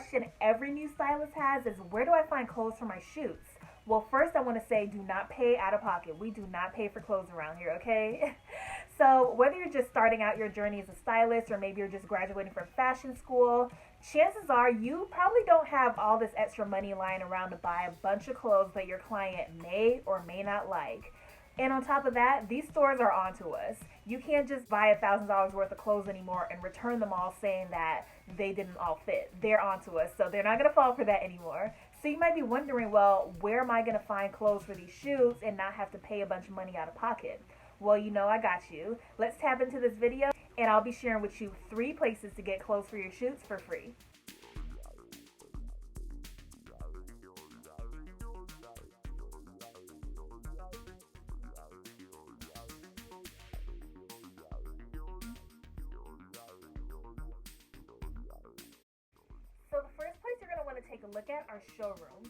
question every new stylist has is, where do I find clothes for my shoots? Well, first I want to say, do not pay out of pocket. We do not pay for clothes around here, okay? So whether you're just starting out your journey as a stylist or maybe you're just graduating from fashion school, chances are you probably don't have all this extra money lying around to buy a bunch of clothes that your client may or may not like. And on top of that, these stores are onto us. You can't just buy $1,000 worth of clothes anymore and return them all saying that they didn't all fit. They're onto us, so they're not going to fall for that anymore. So you might be wondering, well, where am I going to find clothes for these shoots and not have to pay a bunch of money out of pocket? Well, you know I got you. Let's tap into this video and I'll be sharing with you 3 places to get clothes for your shoots for free. So the first place you're going to want to take a look at are showrooms.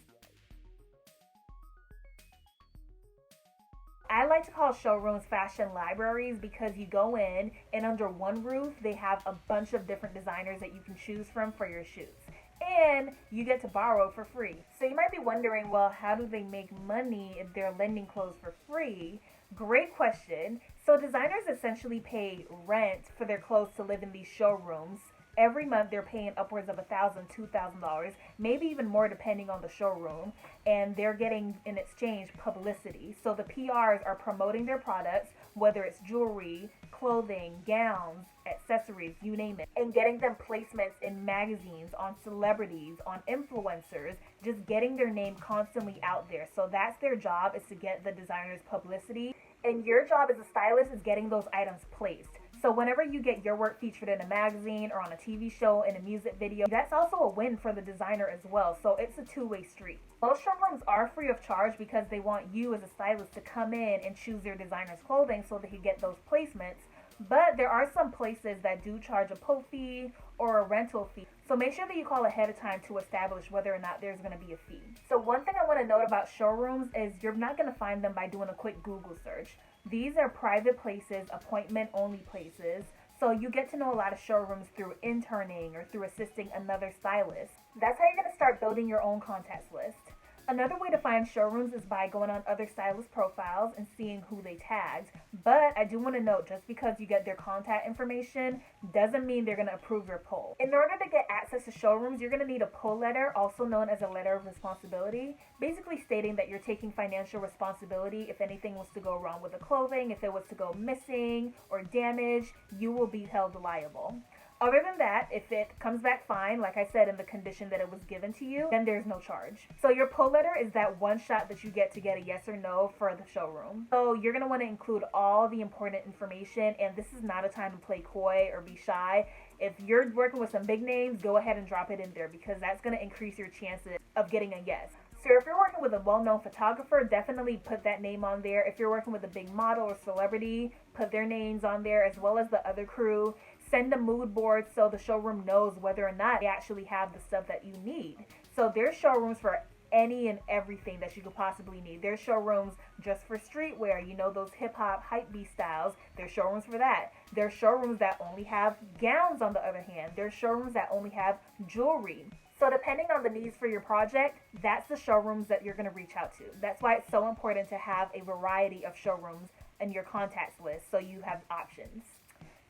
I like to call showrooms fashion libraries because you go in and under one roof they have a bunch of different designers that you can choose from for your shoots. And you get to borrow for free. So you might be wondering, well, how do they make money if they're lending clothes for free? Great question. So designers essentially pay rent for their clothes to live in these showrooms. Every month they're paying upwards of $1,000, $2,000, maybe even more depending on the showroom, and they're getting in exchange publicity. So the PRs are promoting their products, whether it's jewelry, clothing, gowns, accessories, you name it, and getting them placements in magazines, on celebrities, on influencers, just getting their name constantly out there. So that's their job, is to get the designers publicity, and your job as a stylist is getting those items placed. So whenever you get your work featured in a magazine or on a TV show, in a music video, that's also a win for the designer as well. So it's a two-way street. Most showrooms are free of charge because they want you as a stylist to come in and choose their designer's clothing so they can get those placements. But there are some places that do charge a pull fee or a rental fee. So make sure that you call ahead of time to establish whether or not there's going to be a fee. So one thing I want to note about showrooms is you're not going to find them by doing a quick Google search. These are private places, appointment-only places. So you get to know a lot of showrooms through interning or through assisting another stylist. That's how you're going to start building your own contacts list. Another way to find showrooms is by going on other stylist profiles and seeing who they tagged. But I do want to note, just because you get their contact information doesn't mean they're going to approve your pull. In order to get access to showrooms, you're going to need a pull letter, also known as a letter of responsibility, basically stating that you're taking financial responsibility if anything was to go wrong with the clothing. If it was to go missing or damaged, you will be held liable. Other than that, if it comes back fine, like I said, in the condition that it was given to you, then there's no charge. So your pull letter is that one shot that you get to get a yes or no for the showroom. So you're going to want to include all the important information, and this is not a time to play coy or be shy. If you're working with some big names, go ahead and drop it in there because that's going to increase your chances of getting a yes. So if you're working with a well-known photographer, definitely put that name on there. If you're working with a big model or celebrity, put their names on there as well as the other crew. Send a mood board so the showroom knows whether or not they actually have the stuff that you need. So there's showrooms for any and everything that you could possibly need. There's showrooms just for streetwear, you know, those hip-hop hypebeast styles. There's showrooms for that. There's showrooms that only have gowns, on the other hand. There's showrooms that only have jewelry. So depending on the needs for your project, that's the showrooms that you're going to reach out to. That's why it's so important to have a variety of showrooms in your contacts list so you have options.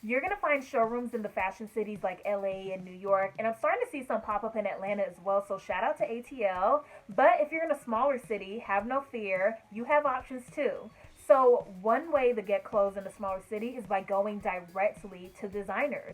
You're going to find showrooms in the fashion cities like LA and New York, and I'm starting to see some pop up in Atlanta as well, so shout out to ATL. But if you're in a smaller city, have no fear, you have options too. So one way to get clothes in a smaller city is by going directly to designers.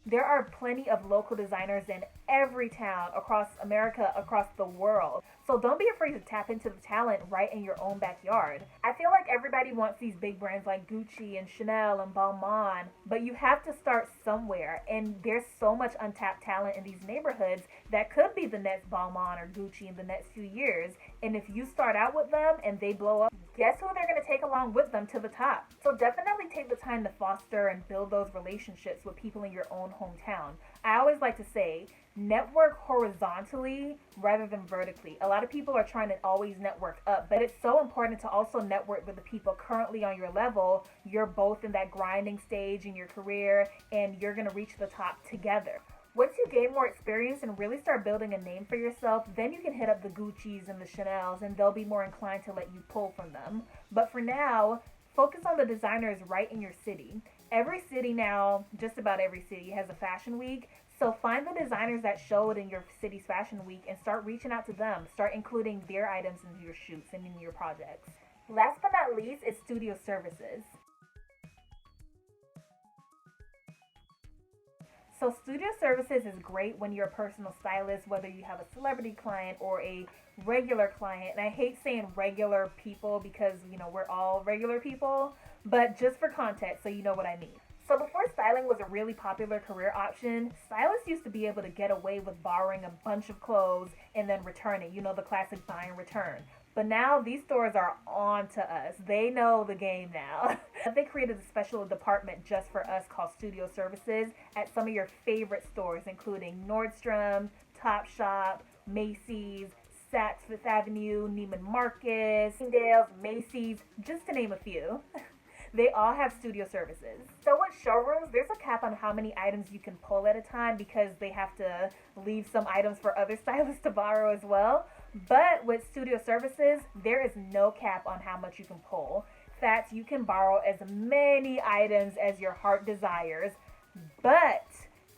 There are plenty of local designers in every town across America, across the world. So don't be afraid to tap into the talent right in your own backyard. I feel like everybody wants these big brands like Gucci and Chanel and Balmain, but you have to start somewhere. And there's so much untapped talent in these neighborhoods that could be the next Balmain or Gucci in the next few years. And if you start out with them and they blow up, guess who they're going to take along with them to the top? So definitely take the time to foster and build those relationships with people in your own hometown. I always like to say, network horizontally rather than vertically. A lot of people are trying to always network up, but it's so important to also network with the people currently on your level. You're both in that grinding stage in your career, and you're going to reach the top together. Once you gain more experience and really start building a name for yourself, then you can hit up the Gucci's and the Chanel's, and they'll be more inclined to let you pull from them. But for now, focus on the designers right in your city. Every city now, just about every city, has a fashion week. So find the designers that showed in your city's fashion week and start reaching out to them. Start including their items in your shoots and in your projects. Last but not least is studio services. So studio services is great when you're a personal stylist, whether you have a celebrity client or a regular client. And I hate saying regular people because, we're all regular people, but just for context so you know what I mean. So before styling was a really popular career option, stylists used to be able to get away with borrowing a bunch of clothes and then returning, the classic buy and return. But now these stores are on to us. They know the game now. They created a special department just for us called Studio Services at some of your favorite stores, including Nordstrom, Topshop, Macy's, Saks Fifth Avenue, Neiman Marcus, Bloomingdale's, Macy's, just to name a few. They all have studio services. So with showrooms, there's a cap on how many items you can pull at a time because they have to leave some items for other stylists to borrow as well. But with studio services, there is no cap on how much you can pull. In fact, you can borrow as many items as your heart desires. But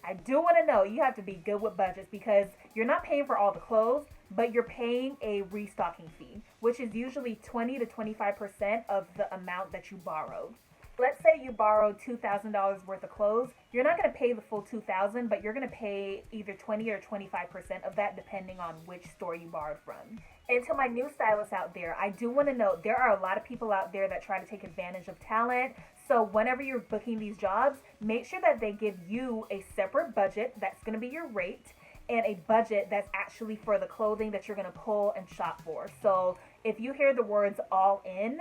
I do want to know, you have to be good with budgets because you're not paying for all the clothes, but you're paying a restocking fee, which is usually 20 to 25% of the amount that you borrowed. Let's say you borrowed $2,000 worth of clothes. You're not going to pay the full $2,000, but you're going to pay either 20 or 25% of that depending on which store you borrowed from. And to my new stylists out there, I do want to note there are a lot of people out there that try to take advantage of talent. So whenever you're booking these jobs, make sure that they give you a separate budget that's going to be your rate and a budget that's actually for the clothing that you're going to pull and shop for. So if you hear the words all in,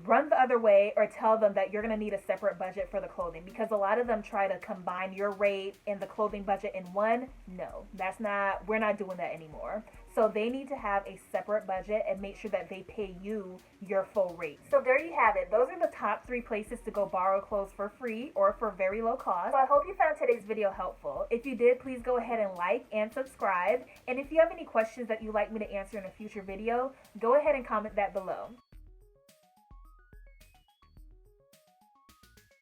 run the other way or tell them that you're going to need a separate budget for the clothing because a lot of them try to combine your rate and the clothing budget in one. No, we're not doing that anymore. So they need to have a separate budget and make sure that they pay you your full rate. So there you have it. Those are the top 3 places to go borrow clothes for free or for very low cost. So I hope you found today's video helpful. If you did, please go ahead and like and subscribe. And if you have any questions that you'd like me to answer in a future video, go ahead and comment that below.